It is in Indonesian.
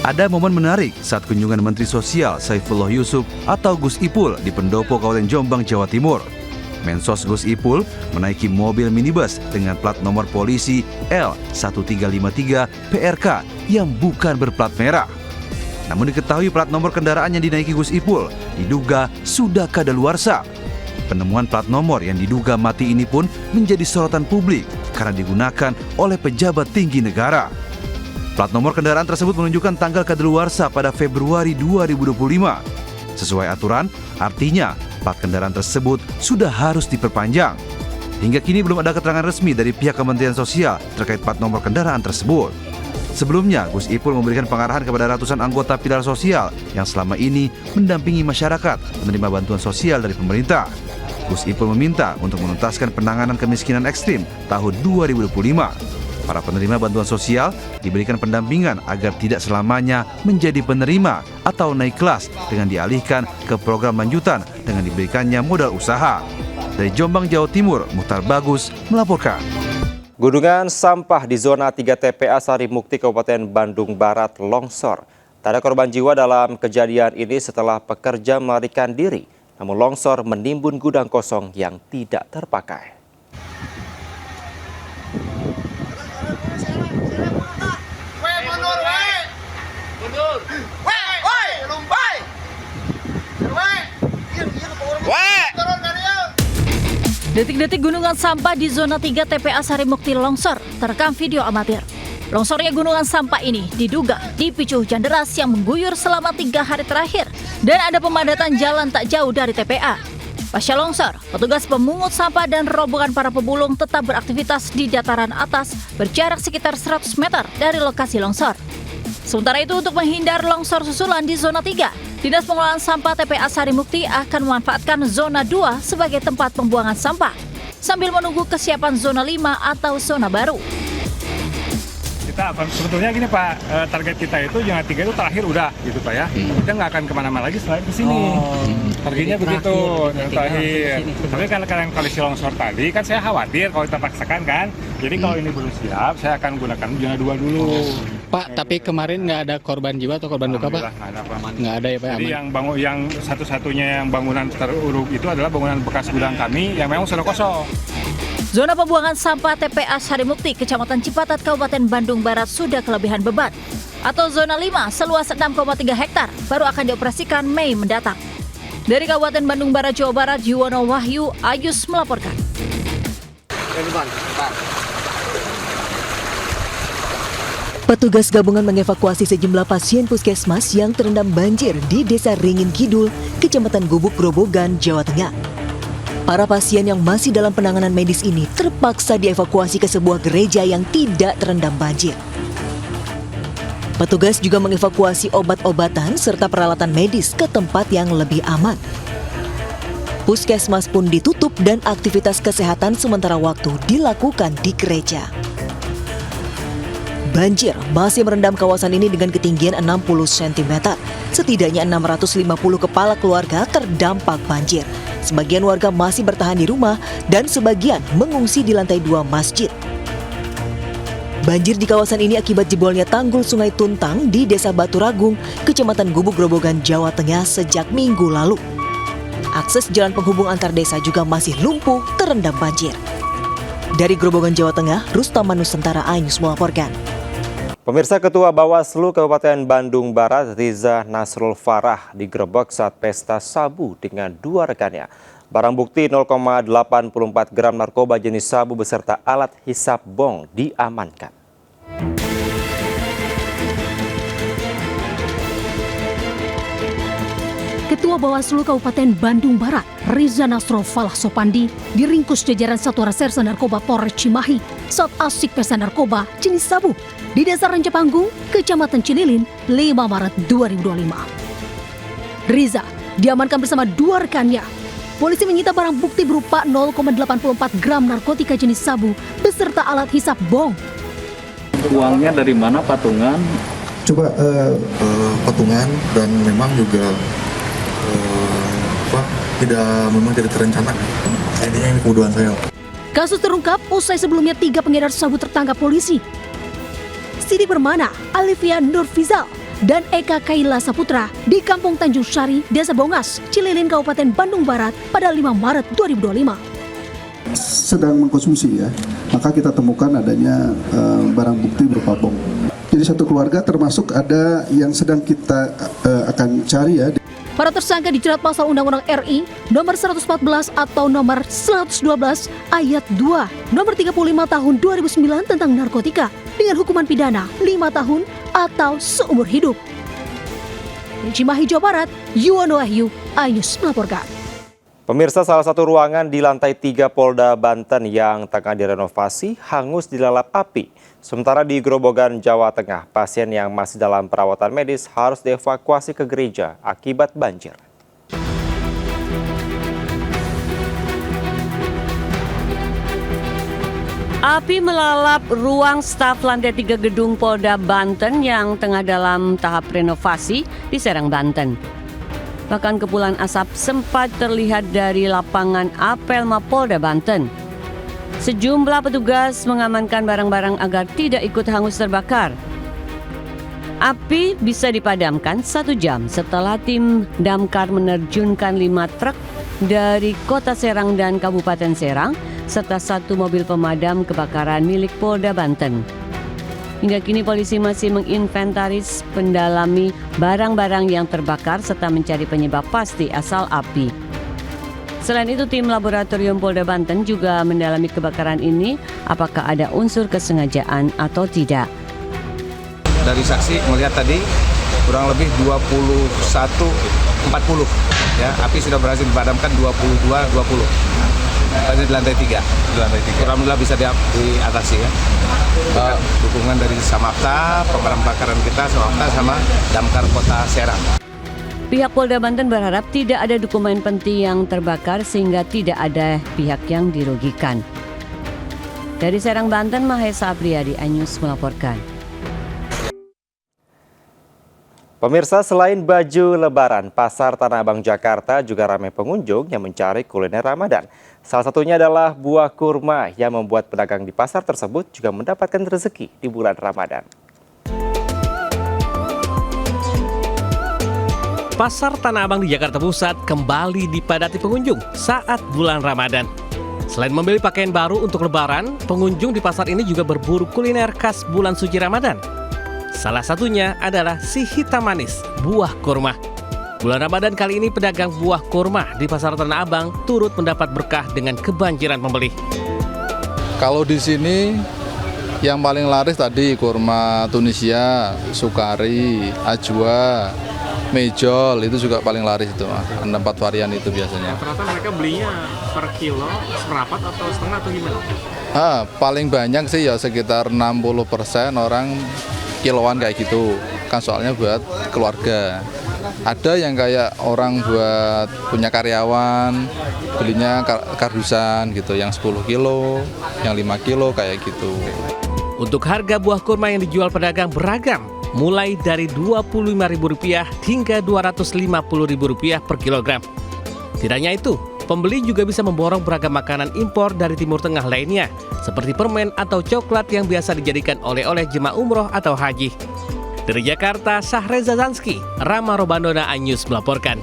Ada momen menarik saat kunjungan Menteri Sosial Saifullah Yusuf atau Gus Ipul di Pendopo, Kabupaten Jombang, Jawa Timur. Mensos Gus Ipul menaiki mobil minibus dengan plat nomor polisi L1353 PRK yang bukan berplat merah. Namun diketahui plat nomor kendaraan yang dinaiki Gus Ipul diduga sudah kadaluarsa. Penemuan plat nomor yang diduga mati ini pun menjadi sorotan publik karena digunakan oleh pejabat tinggi negara. Plat nomor kendaraan tersebut menunjukkan tanggal kadaluarsa pada Februari 2025. Sesuai aturan, artinya plat kendaraan tersebut sudah harus diperpanjang. Hingga kini belum ada keterangan resmi dari pihak Kementerian Sosial terkait plat nomor kendaraan tersebut. Sebelumnya, Gus Ipul memberikan pengarahan kepada ratusan anggota pilar sosial yang selama ini mendampingi masyarakat menerima bantuan sosial dari pemerintah. Gus Ipul meminta untuk menuntaskan penanganan kemiskinan ekstrim tahun 2025. Para penerima bantuan sosial diberikan pendampingan agar tidak selamanya menjadi penerima atau naik kelas dengan dialihkan ke program lanjutan dengan diberikannya modal usaha. Dari Jombang, Jawa Timur, Muhtar Bagus melaporkan. Gunungan sampah di zona 3 TPA Sarimukti, Kabupaten Bandung Barat longsor. Tak ada korban jiwa dalam kejadian ini setelah pekerja melarikan diri. Namun longsor menimbun gudang kosong yang tidak terpakai. Detik-detik gunungan sampah di zona 3 TPA Sarimukti longsor terekam video amatir. Longsornya gunungan sampah ini diduga dipicu hujan deras yang mengguyur selama 3 hari terakhir dan ada pemadatan jalan tak jauh dari TPA. Pasca longsor, petugas pemungut sampah dan rombongan para pemulung tetap beraktivitas di dataran atas berjarak sekitar 100 meter dari lokasi longsor. Sementara itu, untuk menghindar longsor susulan di zona 3, Dinas Pengelolaan Sampah TPA Sarimukti akan memanfaatkan zona 2 sebagai tempat pembuangan sampah sambil menunggu kesiapan zona 5 atau zona baru. Kita sebetulnya gini Pak, target kita itu zona 3 itu terakhir udah gitu Pak ya. Kita nggak akan kemana-mana lagi selain ke sini. Targetnya begitu, terakhir. Tapi karena kondisi longsor tadi kan saya khawatir kalau kita paksakan kan. Jadi kalau ini belum siap, saya akan gunakan zona 2 dulu. Pak, tapi kemarin nggak ada korban jiwa atau korban luka Pak? Nggak ada ya Pak? Jadi yang satu-satunya yang bangunan teruruk itu adalah bangunan bekas gudang kami yang memang sudah kosong. Zona pembuangan sampah TPA Sarimukti, Kecamatan Cipatat, Kabupaten Bandung Barat sudah kelebihan beban. Atau zona 5 seluas 6,3 hektar baru akan dioperasikan Mei mendatang. Dari Kabupaten Bandung Barat, Jawa Barat, Yuwono Wahyu Ayus melaporkan. Petugas gabungan mengevakuasi sejumlah pasien puskesmas yang terendam banjir di Desa Ringin Kidul, Kecamatan Gubuk, Grobogan, Jawa Tengah. Para pasien yang masih dalam penanganan medis ini terpaksa dievakuasi ke sebuah gereja yang tidak terendam banjir. Petugas juga mengevakuasi obat-obatan serta peralatan medis ke tempat yang lebih aman. Puskesmas pun ditutup dan aktivitas kesehatan sementara waktu dilakukan di gereja. Banjir masih merendam kawasan ini dengan ketinggian 60 cm. Setidaknya 650 kepala keluarga terdampak banjir. Sebagian warga masih bertahan di rumah dan sebagian mengungsi di lantai 2 masjid. Banjir di kawasan ini akibat jebolnya tanggul Sungai Tuntang di Desa Batu Ragung, Kecamatan Gubuk, Grobogan, Jawa Tengah sejak Minggu lalu. Akses jalan penghubung antar desa juga masih lumpuh terendam banjir. Dari Grobogan, Jawa Tengah, Rustam Nusantara Ainus melaporkan. Pemirsa, Ketua Bawaslu Kabupaten Bandung Barat Riza Nasrul Farah digerebek saat pesta sabu dengan 2 rekannya. Barang bukti 0,84 gram narkoba jenis sabu beserta alat hisap bong diamankan. Ketua Bawaslu Kabupaten Bandung Barat, Riza Nasrul Falah Sopandi, diringkus jajaran Satuan Reserse Narkoba Polres Cimahi saat asik pesta narkoba jenis sabu di Desa Rancapanggung, Kecamatan Cililin, 5 Maret 2025. Riza diamankan bersama 2 rekannya. Polisi menyita barang bukti berupa 0,84 gram narkotika jenis sabu beserta alat hisap bong. Uangnya dari mana, patungan? Coba patungan dan memang juga memang tidak terencana. Ini kemudahan saya. Kasus terungkap usai sebelumnya 3 pengedar sabu tertangkap polisi. Sidik Permana, Alivia Nurfizal, dan Eka Kaila Saputra di Kampung Tanjung Sari, Desa Bongas, Cililin, Kabupaten Bandung Barat pada 5 Maret 2025. Sedang mengkonsumsi ya, maka kita temukan adanya barang bukti berupa bom. Jadi satu keluarga termasuk ada yang sedang kita akan cari ya. Para tersangka dijerat pasal Undang-Undang RI nomor 114 atau nomor 112 ayat 2 nomor 35 tahun 2009 tentang narkotika dengan hukuman pidana 5 tahun atau seumur hidup. Di Cimahi, Jawa Barat, Yuwono Wahyu, iNews melaporkan. Pemirsa, salah satu ruangan di lantai 3 Polda Banten yang tengah direnovasi hangus dilalap api. Sementara di Grobogan, Jawa Tengah, pasien yang masih dalam perawatan medis harus dievakuasi ke gereja akibat banjir. Api melalap ruang staf lantai 3 gedung Polda Banten yang tengah dalam tahap renovasi di Serang, Banten. Bahkan kepulan asap sempat terlihat dari lapangan apel Mapolda Banten. Sejumlah petugas mengamankan barang-barang agar tidak ikut hangus terbakar. Api bisa dipadamkan 1 jam setelah tim damkar menerjunkan 5 truk dari Kota Serang dan Kabupaten Serang serta 1 mobil pemadam kebakaran milik Polda Banten. Hingga kini polisi masih menginventaris, mendalami barang-barang yang terbakar serta mencari penyebab pasti asal api. Selain itu, tim laboratorium Polda Banten juga mendalami kebakaran ini apakah ada unsur kesengajaan atau tidak. Dari saksi melihat tadi kurang lebih 21.40 ya, api sudah berhasil dipadamkan 22.20. Di lantai 3. Alhamdulillah bisa diatasi ya. Dukungan dari Samapta, pemadam kebakaran kita, Samapta sama Damkar Kota Serang. Pihak Polda Banten berharap tidak ada dokumen penting yang terbakar sehingga tidak ada pihak yang dirugikan. Dari Serang, Banten, Mahesa Apriyadi, iNews melaporkan. Pemirsa, selain baju lebaran, Pasar Tanah Abang Jakarta juga ramai pengunjung yang mencari kuliner Ramadan. Salah satunya adalah buah kurma yang membuat pedagang di pasar tersebut juga mendapatkan rezeki di bulan Ramadan. Pasar Tanah Abang di Jakarta Pusat kembali dipadati pengunjung saat bulan Ramadan. Selain membeli pakaian baru untuk lebaran, pengunjung di pasar ini juga berburu kuliner khas bulan suci Ramadan. Salah satunya adalah si hitam manis, buah kurma. Bulan Ramadan kali ini pedagang buah kurma di Pasar Tanah Abang turut mendapat berkah dengan kebanjiran pembeli. Kalau di sini yang paling laris tadi kurma Tunisia, Sukari, Ajwa, Mejol, itu juga paling laris itu. Ada 4 varian itu biasanya. Ternyata mereka belinya per kilo, seperempat atau setengah atau gimana? Paling banyak sih ya sekitar 60% orang kiloan kayak gitu, kan soalnya buat keluarga. Ada yang kayak orang buat punya karyawan, belinya kardusan gitu, yang 10 kilo, yang 5 kilo kayak gitu. Untuk harga buah kurma yang dijual pedagang beragam, mulai dari Rp25.000 hingga Rp250.000 per kilogram. Tidak hanya itu, pembeli juga bisa memborong beragam makanan impor dari Timur Tengah lainnya, seperti permen atau coklat yang biasa dijadikan oleh-oleh jemaah umroh atau haji. Dari Jakarta, Sahreza Zanski, Rama Robandona, iNews melaporkan.